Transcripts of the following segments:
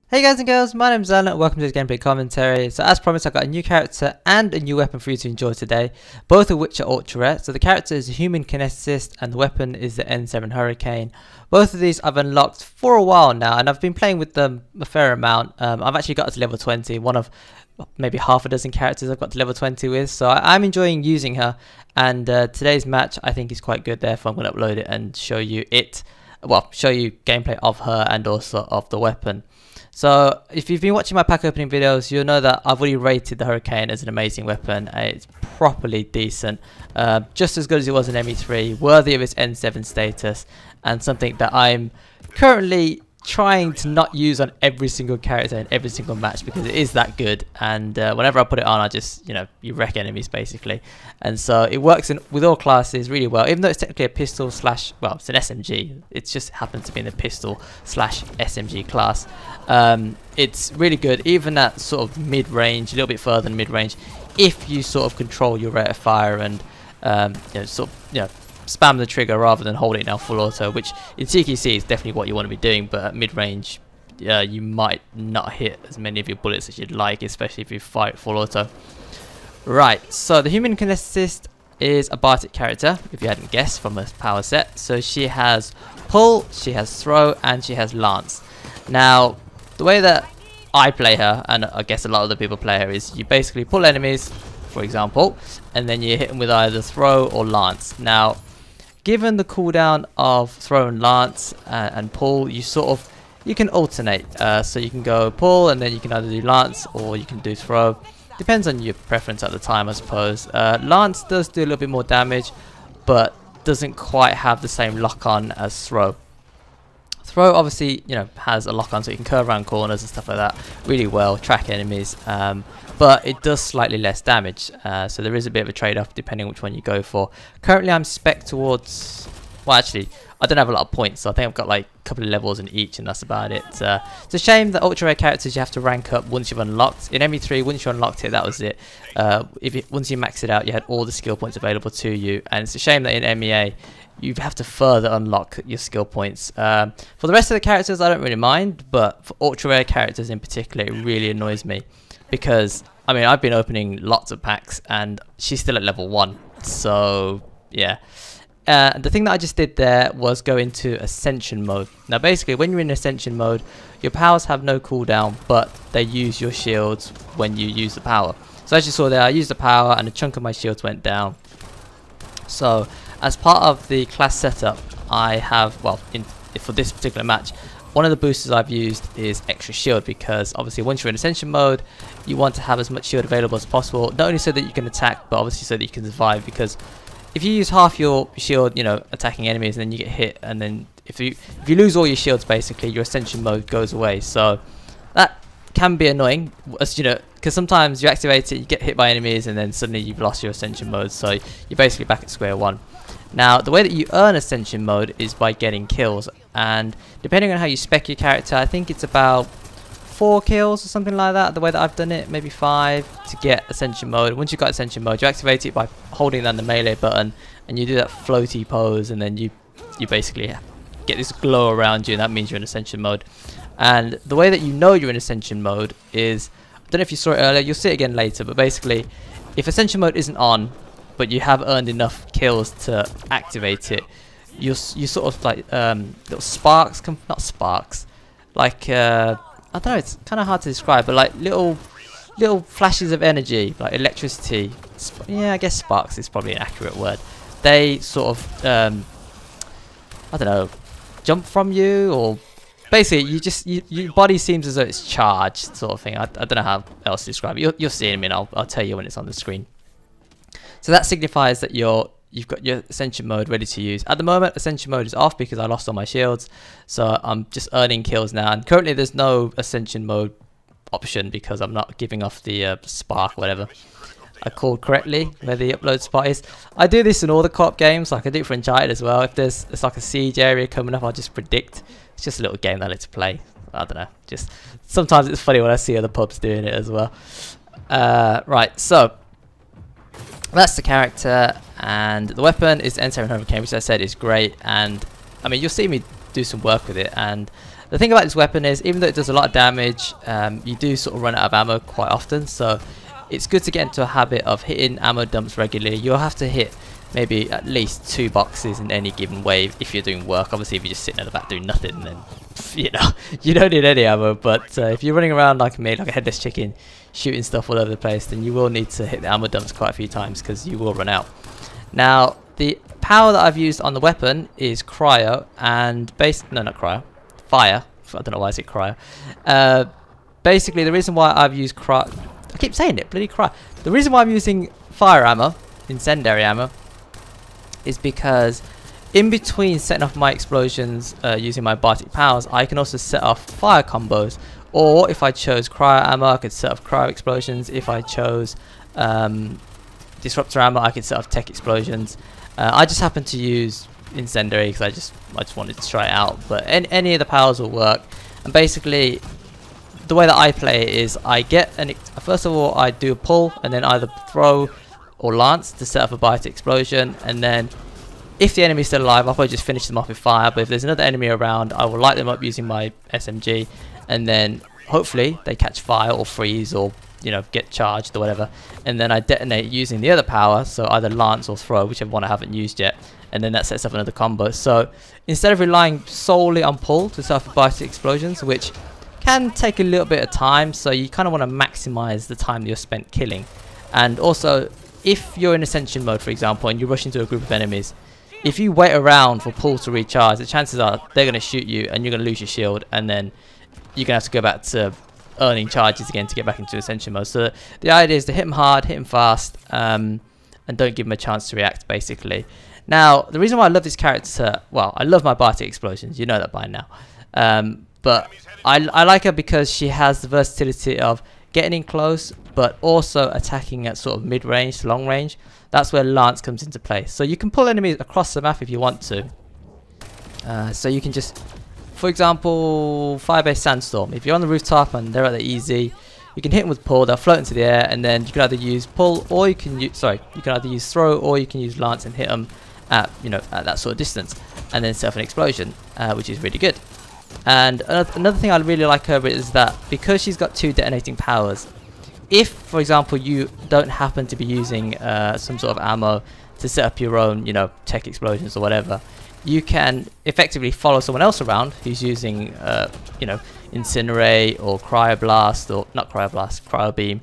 Hey guys and girls, my name is Alan and welcome to this gameplay commentary. So as promised, I've got a new character and a new weapon for you to enjoy today, both of which are ultra rare. So the character is a Human Kineticist and the weapon is the N7 Hurricane. Both of these I've unlocked for a while now and I've been playing with them a fair amount. I've actually got to level 20, one of maybe half a dozen characters I've got to level 20 with, so I'm enjoying using her. And today's match I think is quite good, therefore I'm going to upload it and show you it. Well, show you gameplay of her and also of the weapon. So if you've been watching my pack opening videos, you'll know that I've already rated the Hurricane as an amazing weapon. It's properly decent, just as good as it was in ME3, worthy of its N7 status, and something that I'm currently trying to not use on every single character in every single match because it is that good. And whenever I put it on, I just, you wreck enemies basically. And so it works with all classes really well, even though it's technically a pistol slash, well, it's an SMG. It just happens to be in the pistol slash SMG class. It's really good, even at sort of mid-range, a little bit further than mid-range, if you sort of control your rate of fire and spam the trigger rather than hold it now full auto, which in CQC is definitely what you want to be doing, but at mid-range you might not hit as many of your bullets as you'd like, especially if you fight full auto. Right, so the Human Kineticist is a biotic character, if you hadn't guessed from her power set. So she has pull, she has throw, and she has lance. Now the way that I play her, and I guess a lot of other people play her, is you basically pull enemies, for example, and then you hit them with either throw or lance. Now given the cooldown of throw and lance and pull, you can alternate. So you can go pull and then you can either do lance or you can do throw. Depends on your preference at the time, I suppose. Lance does do a little bit more damage, but doesn't quite have the same lock-on as throw. Throw obviously, has a lock-on, so you can curve around corners and stuff like that really well, track enemies, but it does slightly less damage. So there is a bit of a trade-off depending on which one you go for. Currently I'm spec towards, well actually, I don't have a lot of points, so I think I've got like a couple of levels in each and that's about it. It's a shame that ultra rare characters you have to rank up once you've unlocked. In ME3, once you unlocked it, that was it. Once you maxed it out, you had all the skill points available to you, and it's a shame that in MEA you have to further unlock your skill points. For the rest of the characters I don't really mind, but for ultra rare characters in particular it really annoys me because I mean I've been opening lots of packs and she's still at level 1, so yeah. The thing that I just did there was go into Ascension Mode. Now basically when you're in Ascension Mode your powers have no cooldown, but they use your shields when you use the power. So as you saw there, I used the power and a chunk of my shields went down. So as part of the class setup, I have, well, for this particular match, one of the boosters I've used is extra shield, because obviously once you're in Ascension Mode, you want to have as much shield available as possible, not only so that you can attack, but obviously so that you can survive, because if you use half your shield, attacking enemies, and then you get hit, and then if you lose all your shields, basically your Ascension Mode goes away. So that can be annoying, as because sometimes you activate it, you get hit by enemies, and then suddenly you've lost your Ascension Mode, so you're basically back at square one. Now the way that you earn Ascension Mode is by getting kills, and depending on how you spec your character, I think it's about 4 kills or something like that, the way that I've done it, maybe 5 to get Ascension Mode. Once you've got Ascension Mode, you activate it by holding down the melee button and you do that floaty pose, and then you basically get this glow around you, and that means you're in Ascension Mode. And the way that you know you're in Ascension Mode is, I don't know if you saw it earlier, you'll see it again later, but basically if Ascension Mode isn't on but you have earned enough kills to activate it, you sort of like little sparks not sparks, like I don't know, it's kind of hard to describe, but like little flashes of energy, like electricity. Yeah, I guess sparks is probably an accurate word. They sort of I don't know, jump from you, or basically your body seems as though it's charged, sort of thing. I don't know how else to describe it. You'll see it in a minute. I'll tell you when it's on the screen. So that signifies that you've got your Ascension Mode ready to use. At the moment, Ascension Mode is off because I lost all my shields, so I'm just earning kills now. And currently, there's no Ascension Mode option because I'm not giving off the spark, whatever I called correctly, where the upload spot is. I do this in all the co-op games, like I do it for Uncharted as well. If it's like a siege area coming up, I'll just predict. It's just a little game that I like to play. I don't know. Just sometimes it's funny when I see other pubs doing it as well. Right, so that's the character, and the weapon is N7 Hurricane, which I said is great. And I mean, you'll see me do some work with it. And the thing about this weapon is, even though it does a lot of damage, you do sort of run out of ammo quite often, so it's good to get into a habit of hitting ammo dumps regularly. You'll have to hit maybe at least 2 boxes in any given wave if you're doing work. Obviously if you're just sitting at the back doing nothing, then you know, you don't need any ammo. But if you're running around like me, like a headless chicken, shooting stuff all over the place, then you will need to hit the ammo dumps quite a few times because you will run out. Now the power that I've used on the weapon is cryo, and not cryo, fire. I don't know why I said cryo. Basically the reason why I've used cryo, I keep saying it, bloody cryo. The reason why I'm using fire ammo, incendiary ammo, is because in between setting off my explosions using my biotic powers, I can also set off fire combos. Or if I chose cryo ammo, I could set off cryo explosions. If I chose disruptor ammo, I could set off tech explosions. I just happen to use incendiary because I just wanted to try it out. But any of the powers will work. And basically, the way that I play it is I get first of all I do a pull and then either throw or lance to set up a biotic explosion, and then if the enemy's still alive, I'll probably just finish them off with fire. But if there's another enemy around, I will light them up using my SMG, and then hopefully they catch fire or freeze or, you know, get charged or whatever, and then I detonate using the other power, so either lance or throw, whichever one I haven't used yet, and then that sets up another combo. So instead of relying solely on pull to set off biotic explosions, which can take a little bit of time, so you kind of want to maximize the time that you're spent killing. And also, if you're in Ascension mode, for example, and you rush into a group of enemies, if you wait around for pull to recharge, the chances are they're going to shoot you and you're going to lose your shield, and then you're going to have to go back to earning charges again to get back into Ascension mode. So the idea is to hit them hard, hit them fast, and don't give them a chance to react, basically. Now, the reason why I love this character, well, I love my biotic explosions, you know that by now. But I like her because she has the versatility of getting in close, but also attacking at sort of mid-range to long range. That's where lance comes into play. So you can pull enemies across the map if you want to. So you can just, for example, fire-based sandstorm. If you're on the rooftop and they're at the easy, you can hit them with pull. They'll float into the air, and then you can either use pull, or you can use, you can either use throw, or you can use lance and hit them at, you know, at that sort of distance, and then set off an explosion, which is really good. And another thing I really like her is that because she's got 2 detonating powers, if, for example, you don't happen to be using some sort of ammo to set up your own, you know, tech explosions or whatever, you can effectively follow someone else around who's using, you know, incinerate or cryoblast, or not cryoblast, cryobeam.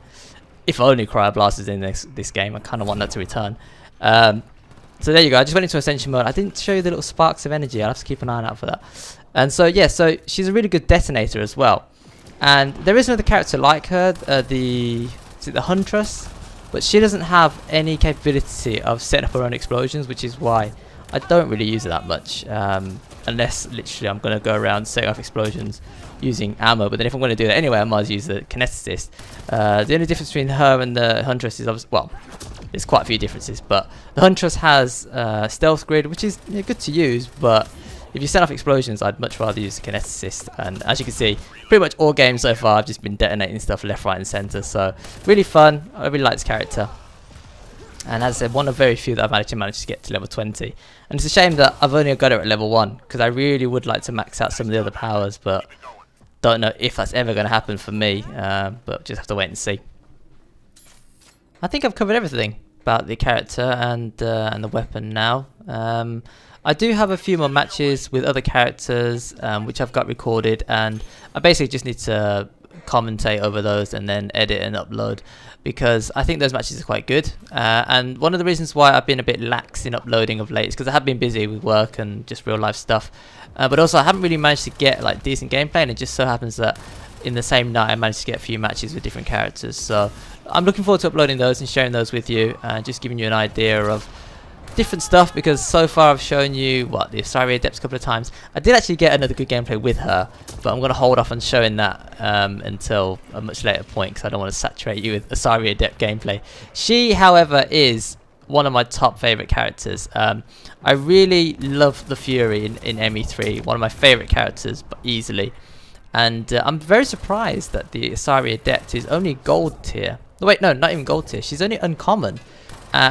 If only cryoblast is in this game, I kind of want that to return. So there you go. I just went into Ascension mode. I didn't show you the little sparks of energy. I'll have to keep an eye out for that. And so yeah, so she's a really good detonator as well. And there is another character like her, the Huntress, but she doesn't have any capability of setting up her own explosions, which is why I don't really use it that much, unless literally I'm going to go around setting off explosions using ammo. But then if I'm going to do that anyway, I might as well use the Kineticist. The only difference between her and the Huntress is obviously, well, there's quite a few differences, but the Huntress has stealth grid, which is, you know, good to use, but if you set off explosions, I'd much rather use the Kineticist. And as you can see, pretty much all games so far I've just been detonating stuff left, right and centre. So really fun. I really like this character. And as I said, one of very few that I've managed to get to level 20. And it's a shame that I've only got her at level 1, because I really would like to max out some of the other powers, but don't know if that's ever going to happen for me. But just have to wait and see. I think I've covered everything about the character and the weapon now. I do have a few more matches with other characters which I've got recorded, and I basically just need to commentate over those and then edit and upload, because I think those matches are quite good. And one of the reasons why I've been a bit lax in uploading of late is because I have been busy with work and just real life stuff, but also I haven't really managed to get like decent gameplay, and it just so happens that in the same night I managed to get a few matches with different characters. So I'm looking forward to uploading those and sharing those with you, and just giving you an idea of different stuff, because so far I've shown you the Asari Adepts a couple of times. I did actually get another good gameplay with her, but I'm going to hold off on showing that until a much later point, because I don't want to saturate you with Asari Adept gameplay. She, however, is one of my top favourite characters. I really love the Fury in ME3, one of my favourite characters, but easily. And I'm very surprised that the Asari Adept is only gold tier. Oh, wait, no, not even gold tier. She's only uncommon.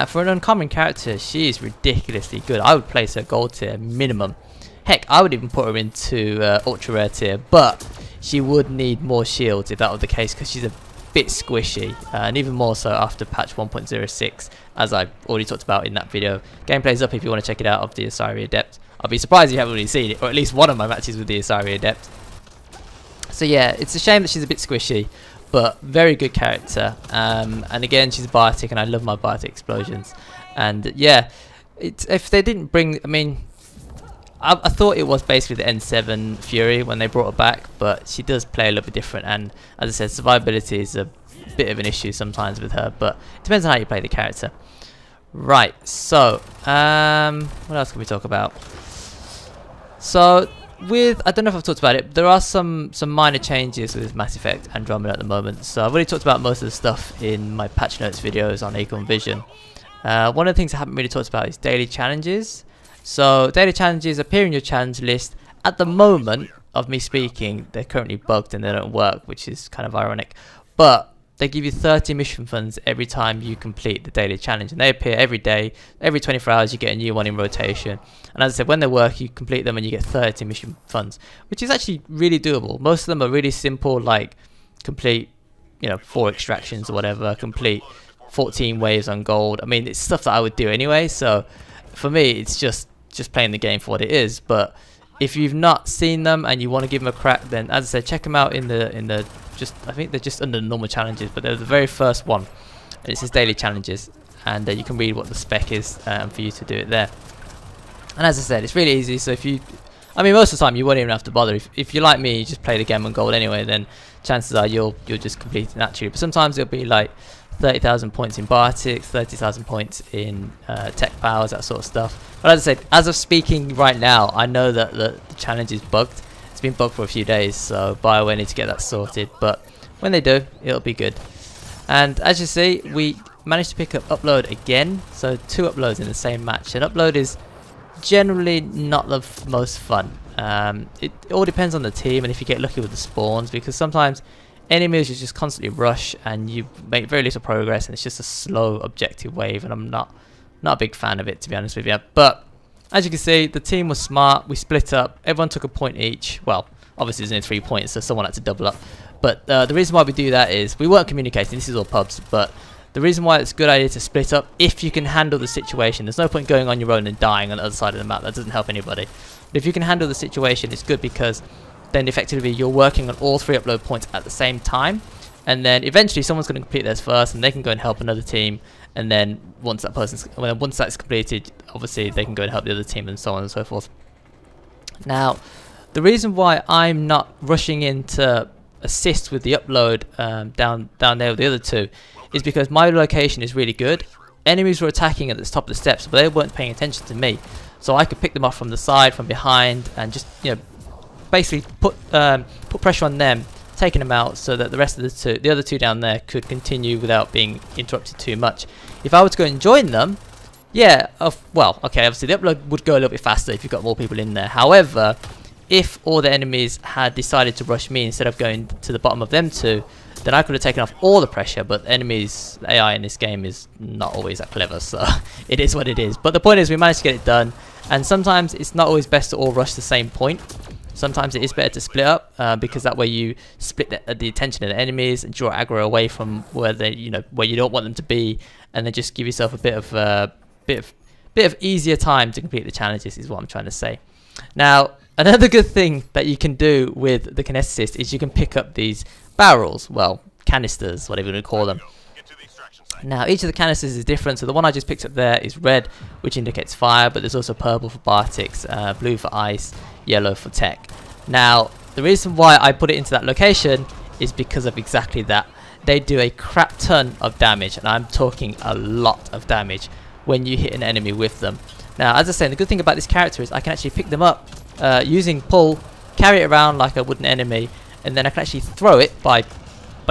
For an uncommon character, she is ridiculously good. I would place her gold tier minimum. Heck, I would even put her into ultra rare tier, but she would need more shields if that were the case, because she's a bit squishy, and even more so after patch 1.06, as I already talked about in that video. Gameplay's up if you want to check it out, of the Asari Adept. I'll be surprised if you haven't already seen it, or at least one of my matches with the Asari Adept. So yeah, it's a shame that she's a bit squishy, but very good character. And again, she's a biotic, and I love my biotic explosions. And yeah, if they didn't bring, I mean, I thought it was basically the N7 Fury when they brought her back, but she does play a little bit different, and as I said, survivability is a bit of an issue sometimes with her, but it depends on how you play the character. Right, so what else can we talk about? So with, I don't know if I've talked about it, there are some minor changes with Mass Effect Andromeda at the moment. So I've already talked about most of the stuff in my patch notes videos on Acorn Vision. One of the things I haven't really talked about is daily challenges. So daily challenges appear in your challenge list. At the moment of me speaking, they're currently bugged and they don't work, which is kind of ironic. But they give you 30 mission funds every time you complete the daily challenge, and they appear every day. Every 24 hours you get a new one in rotation. And as I said, when they work, you complete them and you get 30 mission funds, which is actually really doable. Most of them are really simple, like complete, you know, 4 extractions or whatever, complete 14 waves on gold. I mean, it's stuff that I would do anyway, so for me it's just playing the game for what it is. But if you've not seen them and you want to give them a crack, then as I said, check them out in the I think they're just under the normal challenges, but they're the very first one, and it says daily challenges, and you can read what the spec is for you to do it there. And as I said, it's really easy. So if you, I mean, most of the time you won't even have to bother. If you're like me, you just play the game on gold anyway, then chances are you'll just complete it naturally. But sometimes it'll be like 30,000 points in biotics, 30,000 points in tech powers, that sort of stuff. But as I said, as of speaking right now, I know that the challenge is bugged. It's been bugged for a few days, so BioWare need to get that sorted. But when they do, it'll be good. And as you see, we managed to pick up upload again. So 2 uploads in the same match. And upload is generally not the most fun. It all depends on the team and if you get lucky with the spawns, because sometimes enemies just constantly rush and you make very little progress, and it's just a slow objective wave, and I'm not a big fan of it, to be honest with you. But as you can see, the team was smart. We split up, everyone took a point each. Well, obviously there's only 3 points, so someone had to double up. But the reason why we do that is we weren't communicating. This is all pubs, but the reason why it's a good idea to split up, if you can handle the situation. There's no point going on your own and dying on the other side of the map. That doesn't help anybody. But if you can handle the situation, it's good, because then effectively you're working on all 3 upload points at the same time, and then eventually someone's going to complete theirs first, and they can go and help another team. And then once that's completed, obviously they can go and help the other team, and so on and so forth. Now, the reason why I'm not rushing in to assist with the upload down there with the other 2 is because my location is really good. Enemies were attacking at the top of the steps, but they weren't paying attention to me, so I could pick them off from the side, from behind, and just, you know, basically put pressure on them, taking them out, so that the rest of the other two down there could continue without being interrupted too much. If I were to go and join them, yeah, well, okay, obviously the upload would go a little bit faster if you've got more people in there. However, if all the enemies had decided to rush me instead of going to the bottom of them 2, then I could have taken off all the pressure. But enemies, the AI in this game is not always that clever, so it is what it is. But the point is, we managed to get it done, and sometimes it's not always best to all rush the same point. Sometimes it is better to split up, because that way you split the attention of the enemies and draw aggro away from where they, you know, where you don't want them to be, and then just give yourself a bit of easier time to complete the challenges, is what I'm trying to say. Now, another good thing that you can do with the Kineticist is you can pick up these barrels, well, canisters, whatever you want to call them. Now, each of the canisters is different. So the one I just picked up there is red, which indicates fire, but there's also purple for biotics, blue for ice, yellow for tech. Now, the reason why I put it into that location is because of exactly that. They do a crap ton of damage, and I'm talking a lot of damage when you hit an enemy with them. Now, as I say, the good thing about this character is I can actually pick them up using pull, carry it around like I would an enemy, and then I can actually throw it by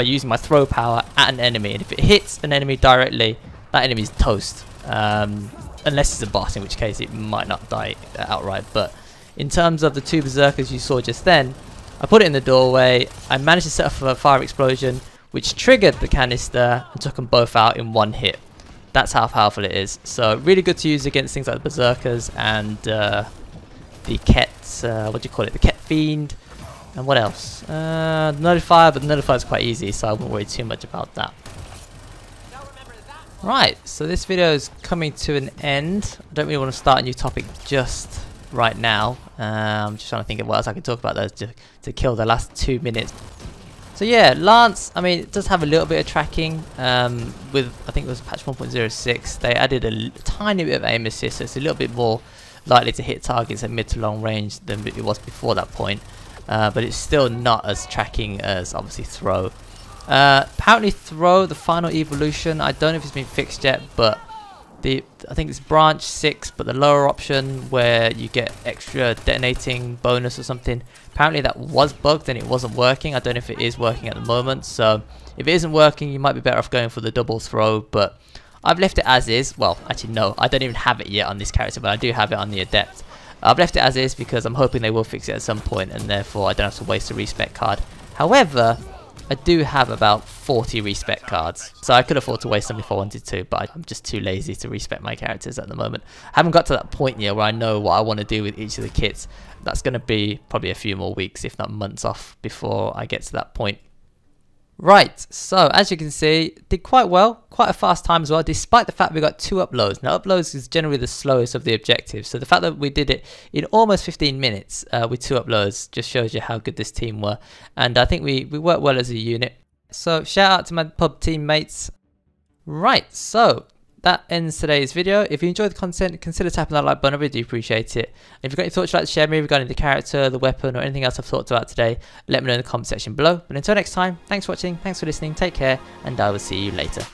using my throw power at an enemy. And if it hits an enemy directly, that enemy's toast. Unless it's a boss, in which case it might not die outright. But in terms of the 2 berserkers you saw just then, I put it in the doorway. I managed to set off a fire explosion, which triggered the canister and took them both out in 1 hit. That's how powerful it is. So really good to use against things like the berserkers and the Ket, what do you call it, the Ket Fiend, and what else? Notifier, but the Notifier is quite easy, so I won't worry too much about that. Right, so this video is coming to an end. I don't really want to start a new topic just right now. I'm just trying to think of what else I can talk about those to kill the last 2 minutes. So yeah, Lance, I mean, it does have a little bit of tracking. With, I think it was patch 1.06, they added a tiny bit of aim assist, so it's a little bit more likely to hit targets at mid to long range than it was before that point. But it's still not as tracking as obviously throw. Apparently throw, the final evolution, I don't know if it's been fixed yet, but I think it's branch 6, but the lower option where you get extra detonating bonus or something, apparently that was bugged and it wasn't working. I don't know if it is working at the moment, so if it isn't working you might be better off going for the double throw, but I've left it as is. Well, actually no, I don't even have it yet on this character, but I do have it on the Adept. I've left it as is because I'm hoping they will fix it at some point, and therefore I don't have to waste a respec card. However, I do have about 40 respec cards, so I could afford to waste them if I wanted to, but I'm just too lazy to respec my characters at the moment. I haven't got to that point yet where I know what I want to do with each of the kits. That's going to be probably a few more weeks, if not months off, before I get to that point. Right, so as you can see, did quite well, quite a fast time as well, despite the fact we got 2 uploads. Now uploads is generally the slowest of the objectives, so the fact that we did it in almost 15 minutes with 2 uploads just shows you how good this team were, and I think we worked well as a unit. So shout out to my pub teammates. Right, so that ends today's video. If you enjoyed the content, consider tapping that like button, I really do appreciate it. And if you've got any thoughts you'd like to share with me regarding the character, the weapon, or anything else I've talked about today, let me know in the comment section below. But until next time, thanks for watching, thanks for listening, take care, and I will see you later.